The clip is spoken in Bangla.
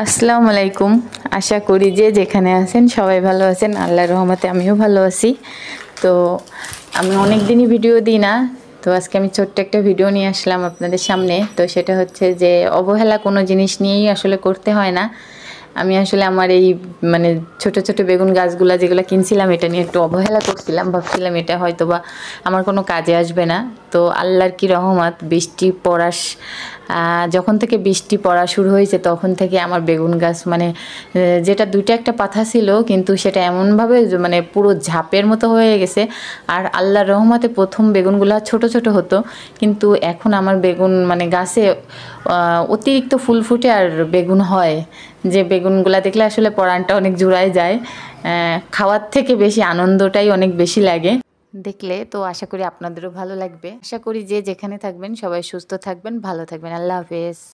আসসালামু আলাইকুম। আশা করি যে যেখানে আছেন সবাই ভালো আছেন। আল্লাহর রহমতে আমিও ভালো আছি। তো আমি অনেক দিনই ভিডিও দিই না, তো আজকে আমি ছোট্ট একটা ভিডিও নিয়ে আসলাম আপনাদের সামনে। তো সেটা হচ্ছে যে অবহেলা কোনো জিনিস নিয়েই আসলে করতে হয় না। আমি আসলে আমার এই মানে ছোট ছোট বেগুন গাছগুলা যেগুলো কিনছিলাম এটা নিয়ে একটু অবহেলা করছিলাম, ভাবছিলাম এটা হয়তো বা আমার কোনো কাজে আসবে না। তো আল্লাহর কি রহমত, বৃষ্টি পড়া যখন থেকে বৃষ্টি পড়া শুরু হয়েছে তখন থেকে আমার বেগুন গাছ মানে যেটা দুইটা একটা পাতা ছিল কিন্তু সেটা এমনভাবে মানে পুরো ঝাপের মতো হয়ে গেছে। আর আল্লাহর রহমতে প্রথম বেগুনগুলো ছোট ছোট হতো, কিন্তু এখন আমার বেগুন মানে গাছে অতিরিক্ত ফুল ফুটে আর বেগুন হয়, যে বেগুনগুলা দেখলে আসলে পরাণটা অনেক জুড়ায় যায়। খাওয়ার থেকে বেশি আনন্দটাই অনেক বেশি লাগে দেখলে। তো আশা করি আপনাদেরও ভালো লাগবে। আশা করি যে যেখানে থাকবেন সবাই সুস্থ থাকবেন, ভালো থাকবেন। আল্লাহ হাফেজ।